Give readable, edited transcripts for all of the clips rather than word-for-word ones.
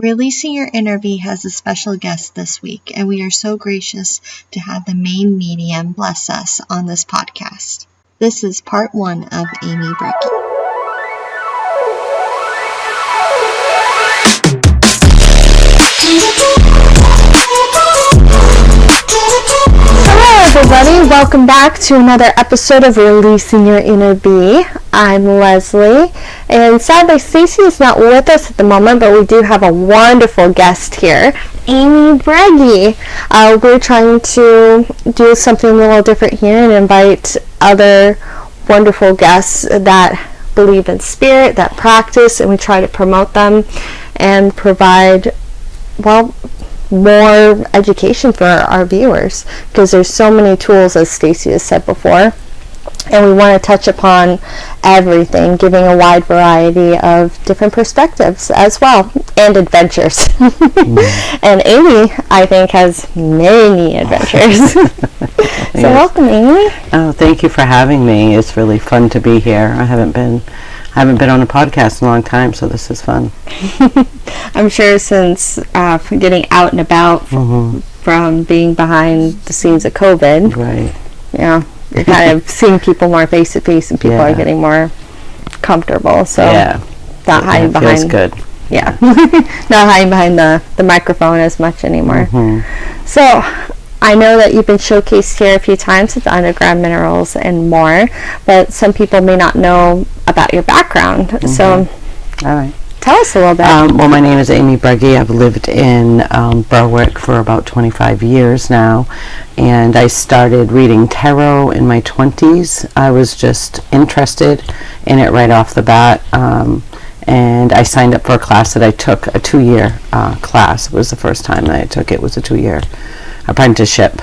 Releasing Your Inner Bee has a special guest this week, and we are so gracious to have the Maine medium bless us on this podcast. This is part 1 of Amy Bregy. Hello everybody, welcome back to another episode of Releasing Your Inner Bee. I'm Leslie, and sadly Stacy is not with us at the moment, but we do have a wonderful guest here, Amy Bregy. We're trying to do something a little different here and invite other wonderful guests that believe in spirit, that practice, and we try to promote them and provide, more education for our viewers, because there's so many tools, as Stacy has said before, and we want to touch upon everything, giving a wide variety of different perspectives as well, and adventures. And Amy, I think, has many adventures. So welcome, Amy. Oh, thank you for having me. It's really fun to be here. I haven't been on a podcast in a long time, so this is fun. I'm sure since getting out and about from being behind the scenes of COVID, right? Yeah, you're kind of seeing people more face to face, and people are getting more comfortable. So not hiding behind. Feels good. Yeah, not hiding behind the microphone as much anymore. So I know that you've been showcased here a few times at the Underground Minerals and more, but some people may not know about your background. So, all right. Tell us a little bit. Well, my name is Amy Bregy. I've lived in Berwick for about 25 years now, and I started reading tarot in my 20s. I was just interested in it right off the bat, and I signed up for a class that I took, a 2-year class. It was the first time that I took it. It was a 2-year apprenticeship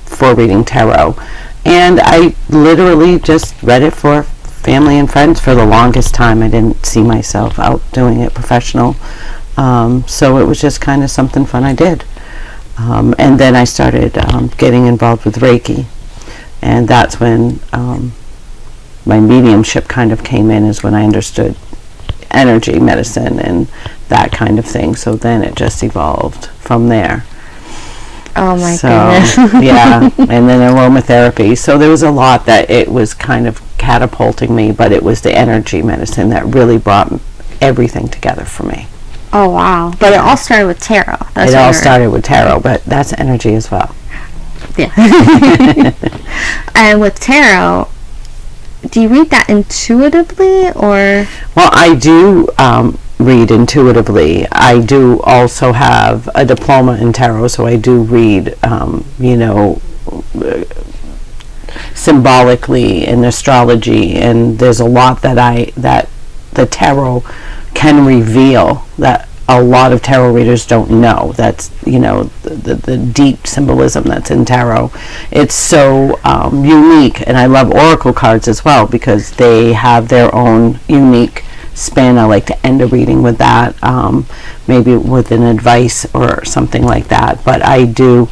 for reading tarot, and I literally just read it for family and friends for the longest time. I didn't see myself out doing it professional, so it was just kind of something fun I did, and then I started getting involved with Reiki, and that's when my mediumship kind of came in, is when I understood energy medicine and that kind of thing. So then it just evolved from there. Oh my goodness. Yeah, and then aromatherapy. So there was a lot that it was kind of catapulting me, but it was the energy medicine that really brought everything together for me. Oh wow. But it all started with tarot. It all started with tarot, but that's energy as well. Yeah. And with tarot, do you read that intuitively, or? Well, I do read intuitively. I do also have a diploma in tarot, so I do read, symbolically in astrology, and there's a lot that the tarot can reveal that a lot of tarot readers don't know. That's, the deep symbolism that's in tarot. It's so unique, and I love oracle cards as well, because they have their own unique spin. I like to end a reading with that, maybe with an advice or something like that, but I do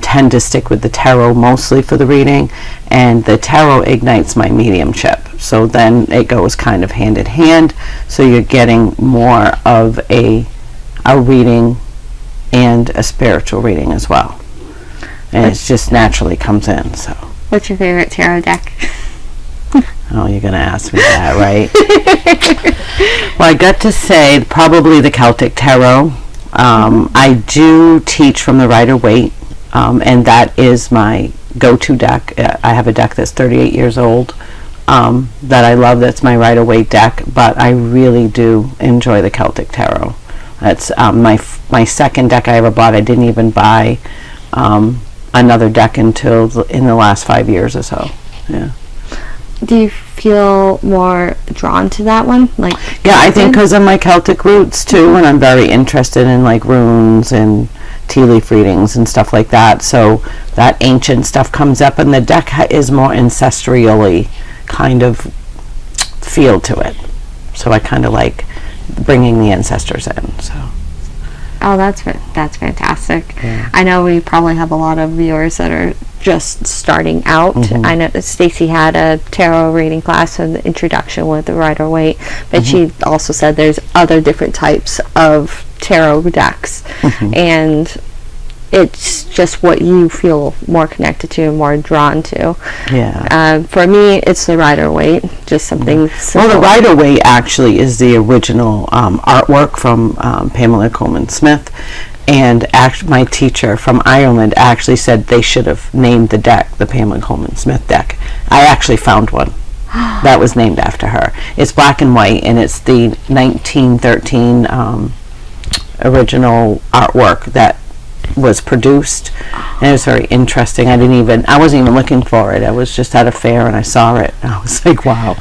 tend to stick with the tarot mostly for the reading, and the tarot ignites my mediumship, so then it goes kind of hand in hand, so you're getting more of a reading and a spiritual reading as well, and it just naturally comes in. So what's your favorite tarot deck? Oh, you're going to ask me that, right? Well, I got to say probably the Celtic Tarot. I do teach from the Rider-Waite, and that is my go-to deck. I have a deck that's 38 years old that I love. That's my Rider-Waite deck, but I really do enjoy the Celtic Tarot. That's my second deck I ever bought. I didn't even buy another deck until in the last 5 years or so. Yeah. Do you feel more drawn to that one? Yeah, I think because of my Celtic roots too, and I'm very interested in runes and tea leaf readings and stuff like that. So that ancient stuff comes up, and the deck is more ancestrally kind of feel to it. So I kind of like bringing the ancestors in. So Oh, that's fantastic. Yeah. I know we probably have a lot of viewers that are just starting out. I know that Stacy had a tarot reading class and the introduction with the Rider-Waite, but she also said there's other different types of tarot decks, and it's just what you feel more connected to and more drawn to. Yeah. For me, it's the Rider-Waite, just something simple. Well, the Rider-Waite actually is the original artwork from Pamela Coleman Smith, and my teacher from Ireland actually said they should have named the deck the Pamela Coleman Smith deck. I actually found one that was named after her. It's black and white, and it's the 1913 original artwork that was produced, and it was very interesting. I wasn't even looking for it. I was just at a fair and I saw it. I was like, wow.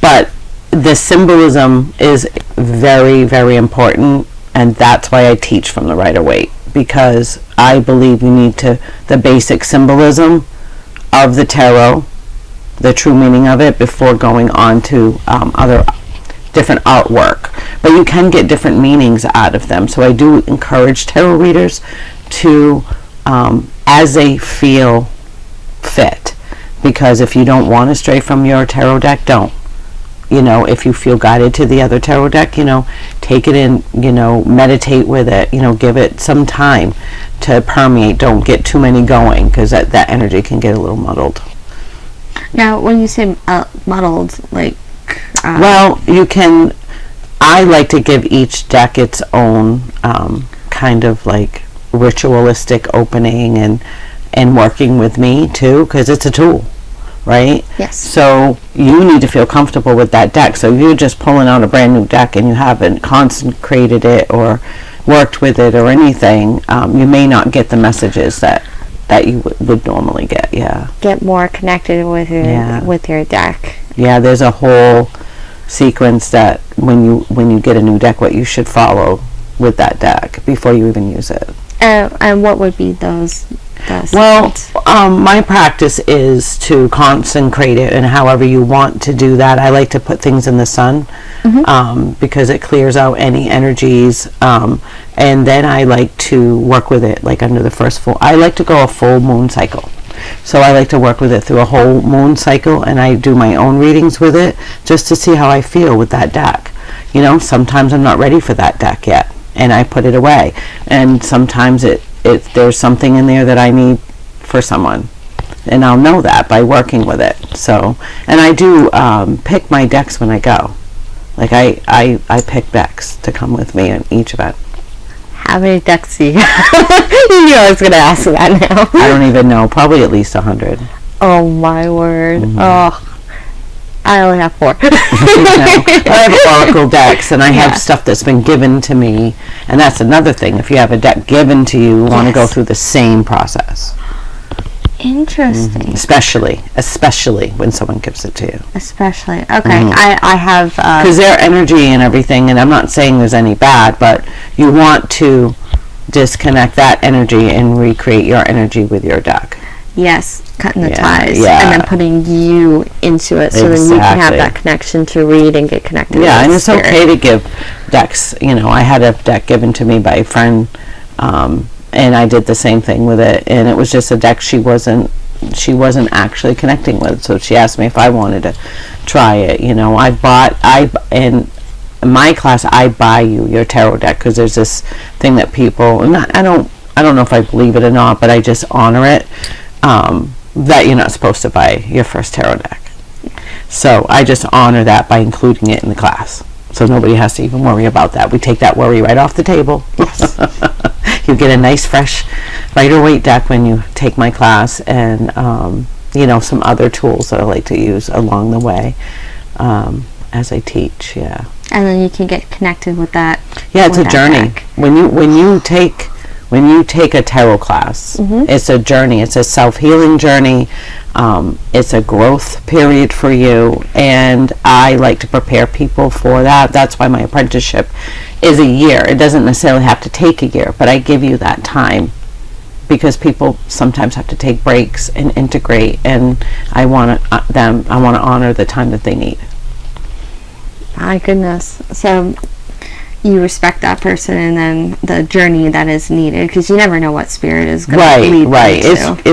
But the symbolism is very, very important, and that's why I teach from the Rider-Waite, because I believe you need the basic symbolism of the tarot, the true meaning of it, before going on to other different artwork. But you can get different meanings out of them. So I do encourage tarot readers to, as they feel fit, because if you don't want to stray from your tarot deck, don't. If you feel guided to the other tarot deck, take it in, meditate with it, give it some time to permeate. Don't get too many going, because that energy can get a little muddled. Now, when you say muddled, like... well, I like to give each deck its own kind of like ritualistic opening and working with me too, because it's a tool, right? Yes. So you need to feel comfortable with that deck. So if you're just pulling out a brand new deck and you haven't consecrated it or worked with it or anything, you may not get the messages that you would normally get. Yeah. Get more connected with your deck. Yeah, there's a whole sequence that when you get a new deck, what you should follow with that deck before you even use it. And what would be those? Well, my practice is to consecrate it, and however you want to do that. I like to put things in the sun because it clears out any energies, and then I like to work with it like under the first full. I like to go a full moon cycle. So I like to work with it through a whole moon cycle, and I do my own readings with it just to see how I feel with that deck. Sometimes I'm not ready for that deck yet, and I put it away. And sometimes there's something in there that I need for someone, and I'll know that by working with it. So, and I do pick my decks when I go. Like I pick decks to come with me in each event. How many decks do you have? You knew I was going to ask that now. I don't even know. Probably at least 100. Oh, my word. Oh, I only have 4. I have oracle decks, and I have stuff that's been given to me. And that's another thing. If you have a deck given to you, you want to go through the same process. Interesting. Especially when someone gives it to you. Especially. Okay. I have... Because their energy and everything, and I'm not saying there's any bad, but you want to disconnect that energy and recreate your energy with your deck. Yes, cutting the ties. Yeah. And then putting you into it so then you can have that connection to read and get connected with and it's spirit. okay to give decks. I had a deck given to me by a friend, and I did the same thing with it, and it was just a deck she wasn't actually connecting with, so she asked me if I wanted to try it. In my class, I buy you your tarot deck, because there's this thing that people, and I don't know if I believe it or not, but I just honor it, that you're not supposed to buy your first tarot deck. So I just honor that by including it in the class, so nobody has to even worry about that. We take that worry right off the table. Yes. You get a nice fresh Rider-Waite deck when you take my class, and some other tools that I like to use along the way as I teach. Yeah. And then you can get connected with that. Yeah, it's a journey. Deck. When you take a tarot class, it's a journey. It's a self-healing journey. It's a growth period for you, and I like to prepare people for that. That's why my apprenticeship is a year. It doesn't necessarily have to take a year, but I give you that time, because people sometimes have to take breaks and integrate, and I want to honor the time that they need. My goodness. So you respect that person and then the journey that is needed, because you never know what spirit is going to lead Right. them to.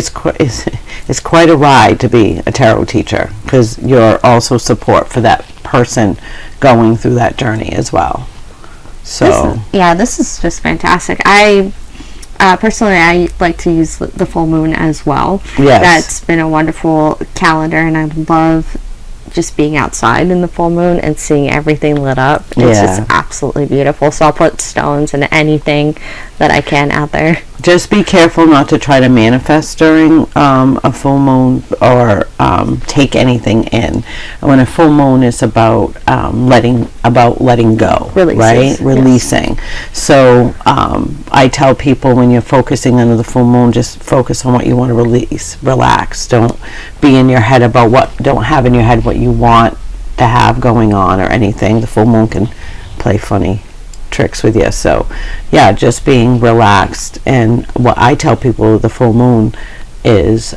It's quite a ride to be a tarot teacher, because you're also support for that person going through that journey as well. So This is just fantastic. I personally, I like to use the full moon as well. Yes. That's been a wonderful calendar, and I love just being outside in the full moon and seeing everything lit up. It's just absolutely beautiful. So I'll put stones and anything that I can out there. just be careful not to try to manifest during a full moon, or take anything in. When a full moon is about letting go, right? Releasing. So I tell people, when you're focusing under the full moon, just focus on what you want to release. Relax. Don't be in your head about don't have in your head what you want to have going on or anything. The full moon can play funny tricks with you. So yeah, just being relaxed. And what I tell people with the full moon is,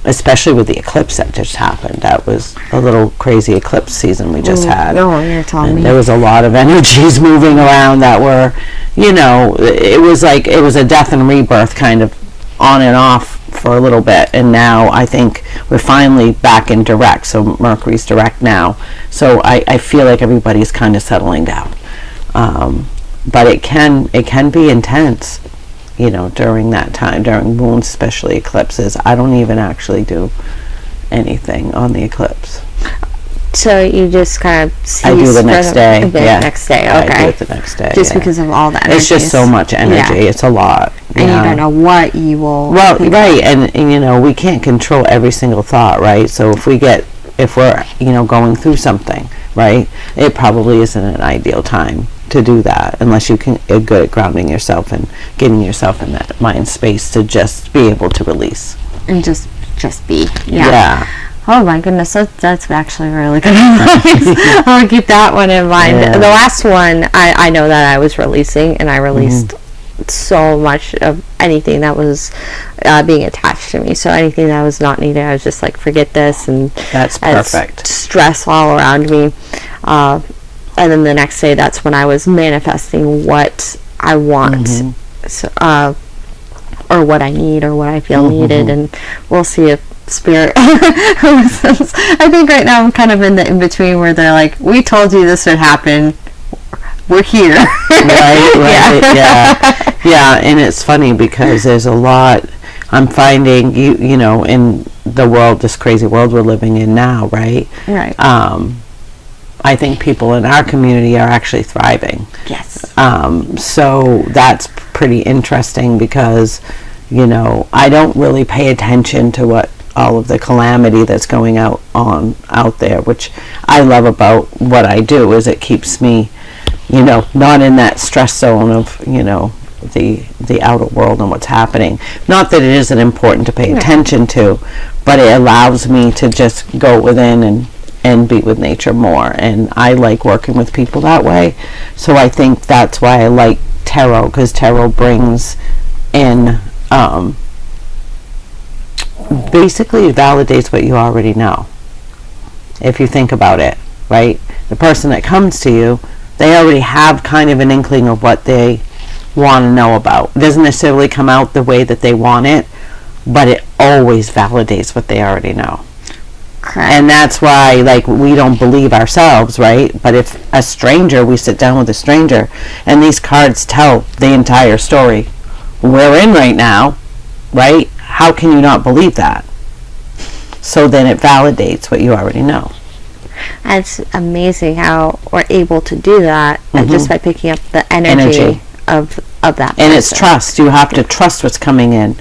especially with the eclipse that just happened, that was a little crazy eclipse season we just had. Oh, you're telling me. There was a lot of energies moving around that were, it was like, it was a death and rebirth kind of on and off for a little bit, and now I think we're finally back in direct. So Mercury's direct now, so I feel like everybody's kind of settling down. But it can be intense, during that time, during moons, especially eclipses. I don't even actually do anything on the eclipse. So you just kind of cease. I do the next day. Yeah. Next day. Yeah, Okay. I do it the next day. Just because of all the energy. It's just so much energy. Yeah. It's a lot. And you don't know what you will. Well, right, and we can't control every single thought, right? So if we're going through something, right, it probably isn't an ideal time to do that, unless you are good at grounding yourself and getting yourself in that mind space to just be able to release and just be. Yeah. Oh my goodness, that's actually really good advice. I'll keep that one in mind. Yeah. The last one, I know that I was releasing, and I released so much of anything that was being attached to me. So anything that was not needed, I was just like, forget this, and that's perfect. Stress all around me. And then the next day, that's when I was manifesting what I want, so, or what I need, or what I feel needed, and we'll see if spirit listens. I think right now I'm kind of in the in-between where they're like, we told you this would happen, we're here. right. Yeah, and it's funny because there's a lot I'm finding, in the world, this crazy world we're living in now, right? I think people in our community are actually thriving. Yes. So that's pretty interesting because, I don't really pay attention to what all of the calamity that's going out there, which I love about what I do, is it keeps me, not in that stress zone of, the outer world and what's happening. Not that it isn't important to pay attention to, but it allows me to just go within and be with nature more. And I like working with people that way. So I think that's why I like tarot, because tarot brings in, basically validates what you already know. If you think about it, right? The person that comes to you, they already have kind of an inkling of what they want to know about. It doesn't necessarily come out the way that they want it, but it always validates what they already know. Correct. And that's why, we don't believe ourselves, right? But if a stranger, we sit down with a stranger, and these cards tell the entire story we're in right now, right? How can you not believe that? So then it validates what you already know. It's amazing how we're able to do that just by picking up the energy. Of that person. And it's trust. You have to trust what's coming in.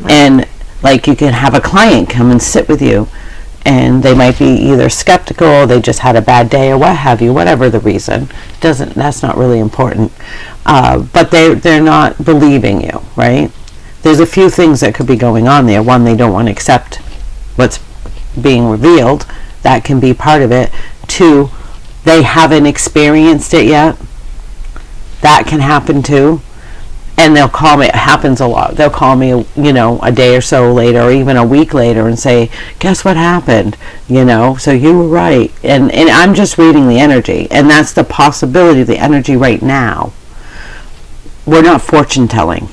And you can have a client come and sit with you, and they might be either skeptical, they just had a bad day, or what have you, whatever the reason. That's not really important. But they're not believing you, right? There's a few things that could be going on there. One, they don't want to accept what's being revealed. That can be part of it. Two, they haven't experienced it yet. That can happen too. And then they'll call me. It happens a lot. They'll call me, a day or so later, or even a week later, and say, "Guess what happened? So you were right." And I'm just reading the energy, and that's the possibility of the energy right now. We're not fortune telling.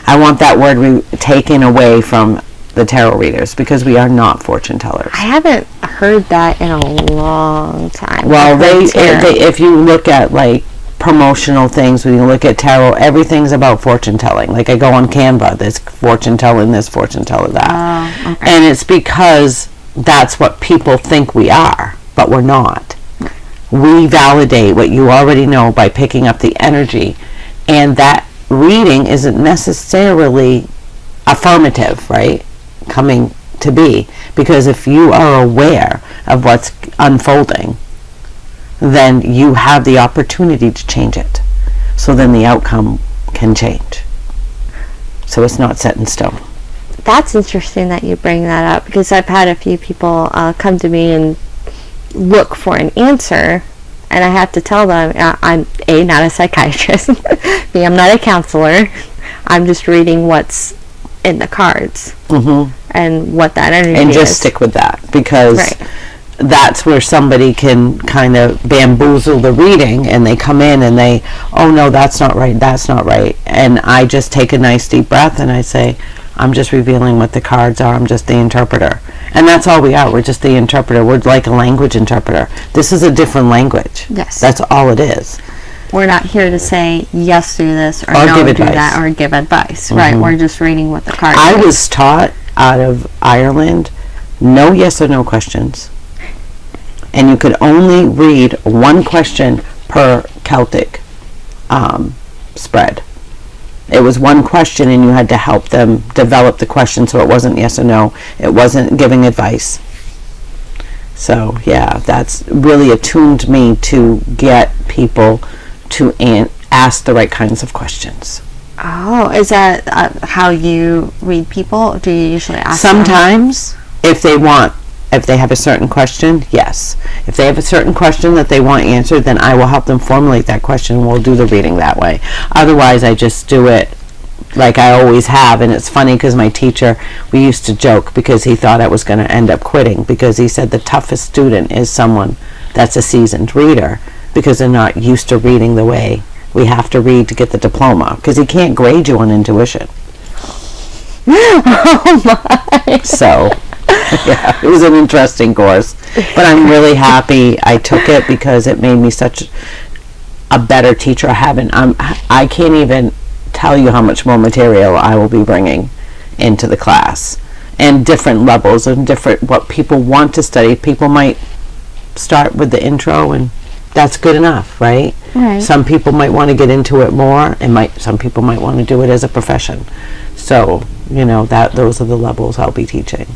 I want that word taken away from the tarot readers, because we are not fortune tellers. I haven't heard that in a long time. Well, if you look at like promotional things, when you look at tarot, everything's about fortune telling. Like I go on Canva, there's fortune telling this, fortune telling that. Oh, okay. And it's because that's what people think we are, but we're not. We validate what you already know by picking up the energy, and that reading isn't necessarily affirmative, right? Coming to be, because if you are aware of what's unfolding, then you have the opportunity to change it. So then the outcome can change. So it's not set in stone. That's interesting that you bring that up, because I've had a few people come to me and look for an answer, and I have to tell them I'm A, not a psychiatrist, B, I'm not a counselor, I'm just reading what's in the cards, and what that energy is. And just stick with that, because that's where somebody can kind of bamboozle the reading, and they come in and they, oh no, that's not right, and I just take a nice deep breath and I say, I'm just revealing what the cards are, I'm just the interpreter. And that's all we are, we're just the interpreter. We're like a language interpreter. This is a different language. Yes. That's all it is. We're not here to say yes, do this, or no, do that, or give advice. Right? We're just reading what the cards I was taught out of Ireland, no yes or no questions. And you could only read one question per Celtic spread. It was one question, and you had to help them develop the question, so it wasn't yes or no. It wasn't giving advice. So, yeah, that's really attuned me to get people to ask the right kinds of questions. Oh, is that how you read people? Do you usually ask Sometimes, if they have a certain question, yes. If they have a certain question that they want answered, then I will help them formulate that question, and we'll do the reading that way. Otherwise, I just do it like I always have. And it's funny because my teacher, we used to joke because he thought I was going to end up quitting, because he said the toughest student is someone that's a seasoned reader, because they're not used to reading the way we have to read to get the diploma, because he can't grade you on intuition. Oh my. So yeah, it was an interesting course, but I'm really happy I took it, because it made me such a better teacher. I can't even tell you how much more material I will be bringing into the class, and different levels and different what people want to study. People might start with the intro, and that's good enough, right? Right. Some people might want to get into it more, and some people might want to do it as a profession. So those are the levels I'll be teaching.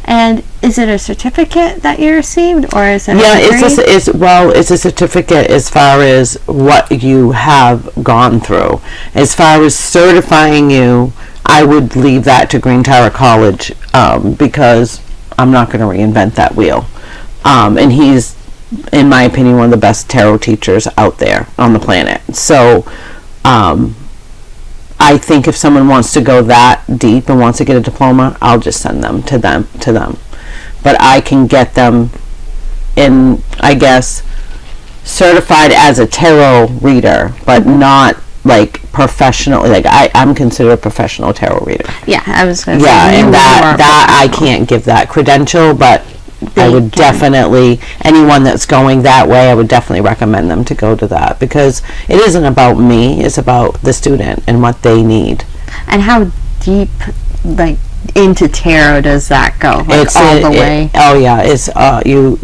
And is it a certificate that you received, or is it? Yeah, it's a certificate as far as what you have gone through. As far as certifying you, I would leave that to Green Tower College, because I'm not going to reinvent that wheel. And he's, in my opinion, one of the best tarot teachers out there on the planet. So I think if someone wants to go that deep and wants to get a diploma, I'll just send them to them. But I can get them in, I guess, certified as a tarot reader, but not like professional. Like I'm considered a professional tarot reader. Yeah, I was going to say. Yeah, and that I can't give that credential, but I would definitely, anyone that's going that way, I would definitely recommend them to go to that, because it isn't about me, it's about the student and what they need. And how deep, like, into tarot does that go? Like, It's all the way? Oh yeah, it's you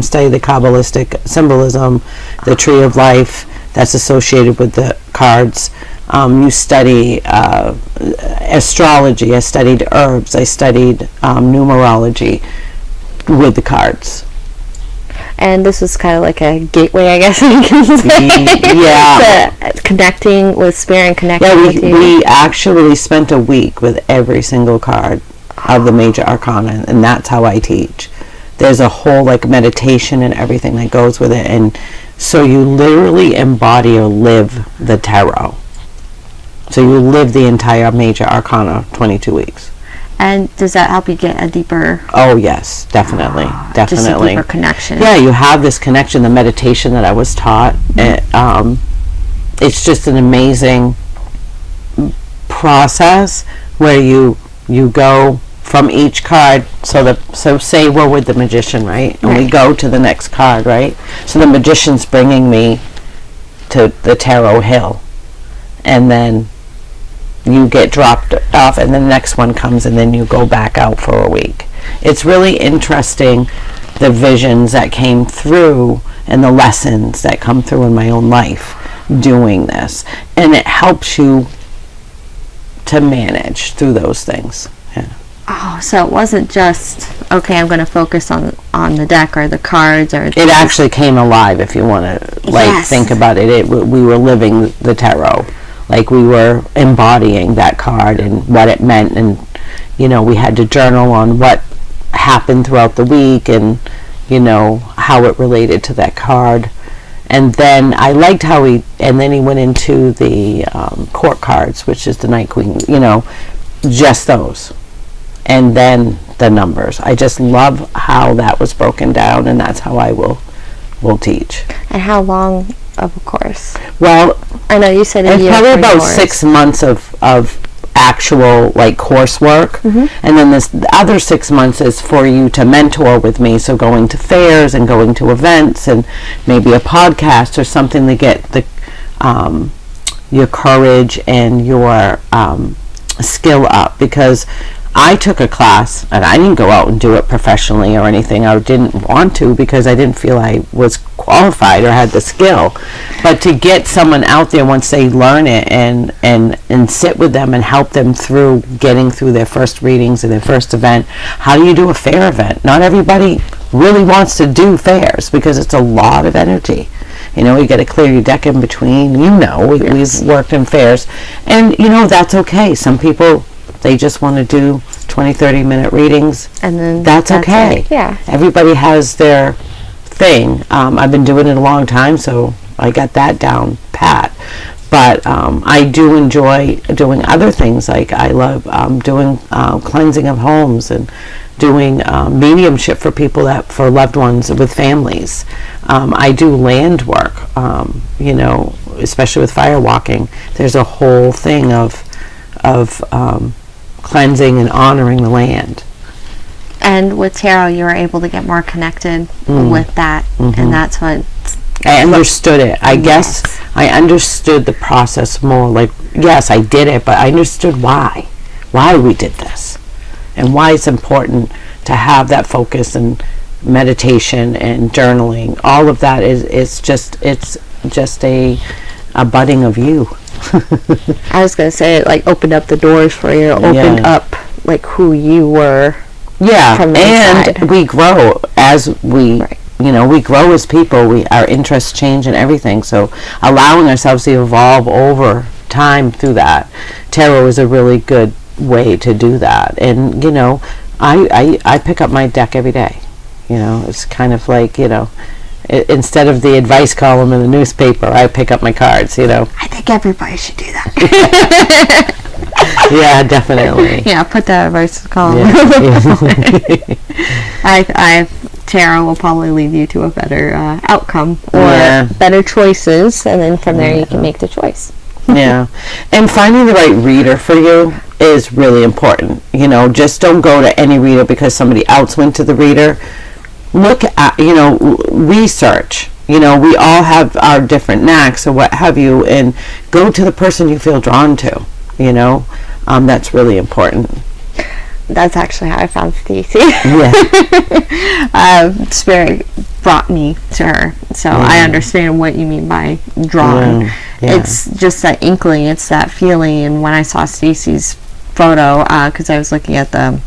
study the Kabbalistic symbolism, the tree of life that's associated with the cards. You study astrology. I studied herbs. I studied numerology with the cards. And this was kind of like a gateway, I guess you can say. Yeah. To connecting with spirit and connecting with you. We actually spent a week with every single card of the major arcana, and that's how I teach. There's a whole like meditation and everything that goes with it, and so you literally embody or live the tarot. So you live the entire major arcana 22 weeks. And does that help you get a deeper... Oh, yes, definitely. Just a Definitely. deeper connection. Yeah, you have this connection, the meditation that I was taught. It's just an amazing process where you go from each card. So say we're with the magician, right? And we go to the next card, right? So the magician's bringing me to the tarot hill. And then you get dropped off, and the next one comes, and then you go back out for a week. It's really interesting, the visions that came through and the lessons that come through in my own life doing this, and it helps you to manage through those things. Yeah. Oh, so it wasn't just, okay, I'm going to focus on the deck or the cards or... It actually came alive, if you want to think about it. We were living the tarot. Like, we were embodying that card and what it meant, and we had to journal on what happened throughout the week, and how it related to that card. And then I liked how and then he went into the court cards, which is the Night Queen, just those, and then the numbers. I just love how that was broken down, and that's how I will teach. And how long of a course? Well, I know you said it's probably about 6 months of actual coursework, and then the other 6 months is for you to mentor with me, so going to fairs and going to events and maybe a podcast or something to get your courage and your skill up, because I took a class and I didn't go out and do it professionally or anything. I didn't want to, because I didn't feel I was qualified or had the skill. But to get someone out there, once they learn it and sit with them and help them through getting through their first readings and their first event. How do you do a fair event? Not everybody really wants to do fairs, because it's a lot of energy. You got to clear your deck in between. We've worked in fairs, and that's okay. Some people, they just want to do 20-30 minute readings, and then that's okay. It. Yeah, everybody has their thing. I've been doing it a long time, so I got that down pat. But I do enjoy doing other things. Like, I love doing cleansing of homes and doing mediumship for people, for loved ones with families. I do land work, especially with fire walking. There's a whole thing of cleansing and honoring the land. And with tarot, you were able to get more connected with that, and that's what... I understood it. I guess I understood the process more. Like, yes, I did it, but I understood why we did this, and why it's important to have that focus and meditation and journaling. All of that is just a budding of you. I was gonna say, it opened up the doors for you. Opened up who you were. Yeah, from the and inside. We grow as we. We grow as people. Our interests change and everything. So allowing ourselves to evolve over time through that. Tarot is a really good way to do that. And, I pick up my deck every day. It's kind of like, instead of the advice column in the newspaper, I pick up my cards, I think everybody should do that. Yeah, definitely. Yeah, put that advice column. Yeah. Tarot will probably lead you to a better outcome or better choices, and then from there you can make the choice. Yeah, and finding the right reader for you is really important. Just don't go to any reader because somebody else went to the reader. Look at, research. We all have our different knacks or what have you, and go to the person you feel drawn to. That's really important. That's actually how I found Stacy. Yeah. Spirit brought me to her, so I understand what you mean by drawn. Yeah. It's just that inkling, it's that feeling. And when I saw Stacy's photo, because I was looking at the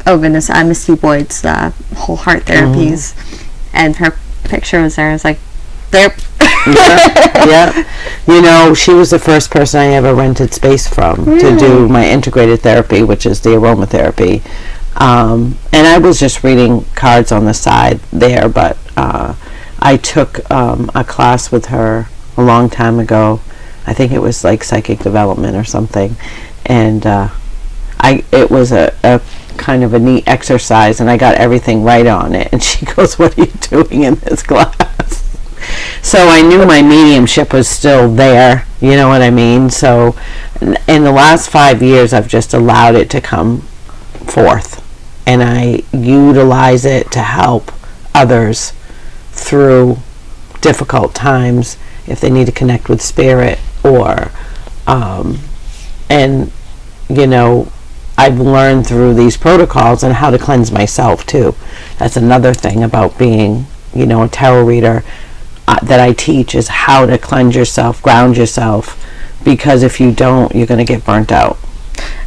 Misty Boyd's whole heart therapies, and her picture was there. I was like, there. Yeah. She was the first person I ever rented space from to do my integrated therapy, which is the aromatherapy. And I was just reading cards on the side there, but I took a class with her a long time ago I think it was like psychic development or something, and it was a kind of a neat exercise, and I got everything right on it. And she goes, "What are you doing in this class?" So I knew my mediumship was still there, you know what I mean? So in the last 5 years, I've just allowed it to come forth, and I utilize it to help others through difficult times if they need to connect with spirit, or and you know, I've learned through these protocols and how to cleanse myself too. That's another thing about being, you know, a tarot reader that I teach, is how to cleanse yourself, ground yourself, because if you don't, you're going to get burnt out.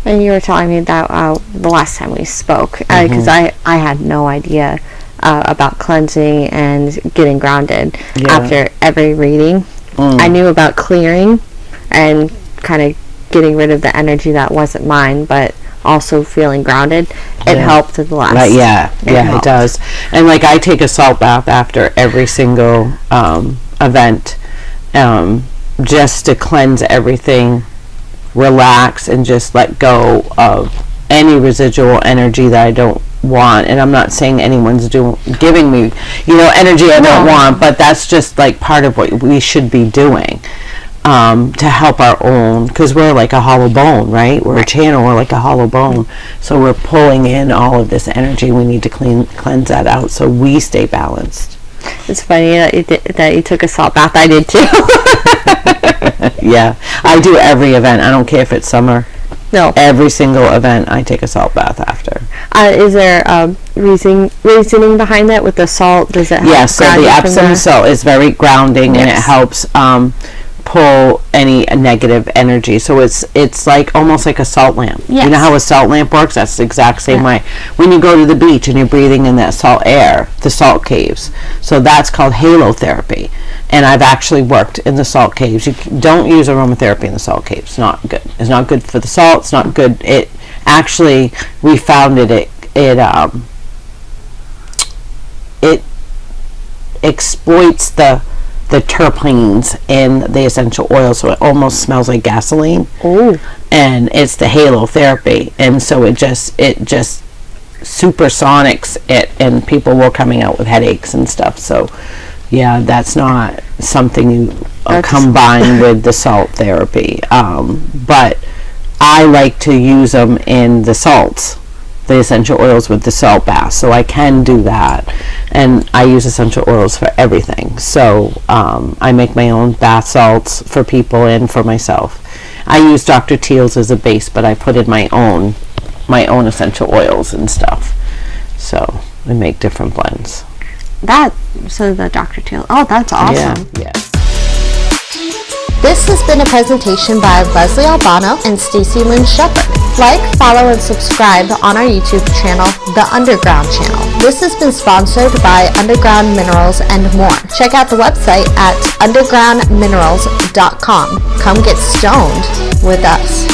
And you were telling me that the last time we spoke, because I had no idea about cleansing and getting grounded after every reading. I knew about clearing and kind of getting rid of the energy that wasn't mine, but also feeling grounded. It helped in the last. Right, it does. And like, I take a salt bath after every single event, just to cleanse everything, relax, and just let go of any residual energy that I don't want. And I'm not saying anyone's giving me, you know, energy I don't want, but that's just like part of what we should be doing. To help our own, because we're like a hollow bone, right? We're a channel, we're like a hollow bone. So we're pulling in all of this energy. We need to cleanse that out so we stay balanced. It's funny that you took a salt bath. I did too. Yeah, I do every event. I don't care if it's summer. No. Every single event, I take a salt bath after. Is there reasoning behind that with the salt? Does it help? Yes, so the Epsom salt is very grounding, and it helps pull any negative energy. So it's like almost like a salt lamp. Yes. You know how a salt lamp works? That's the exact same way. When you go to the beach and you're breathing in that salt air, the salt caves. So that's called halotherapy. And I've actually worked in the salt caves. You don't use aromatherapy in the salt caves. It's not good. It's not good for the salt. It's not good. It actually, we found it exploits the terpenes in the essential oil, so it almost smells like gasoline. Ooh. And it's the halotherapy, and so it just supersonics it, and people were coming out with headaches and stuff. So yeah, that's not something you combine with the salt therapy, but I like to use them in the salts, the essential oils with the salt bath, so I can do that. And I use essential oils for everything, so I make my own bath salts for people and for myself. I use Dr. Teal's as a base, but I put in my own essential oils and stuff, so I make different blends. So the Dr. Teal, that's awesome. Yeah. This has been a presentation by Leslie Albano and Stacey Lynn Shepherd. Like, follow, and subscribe on our YouTube channel, The Underground Channel. This has been sponsored by Underground Minerals and more. Check out the website at undergroundminerals.com. Come get stoned with us.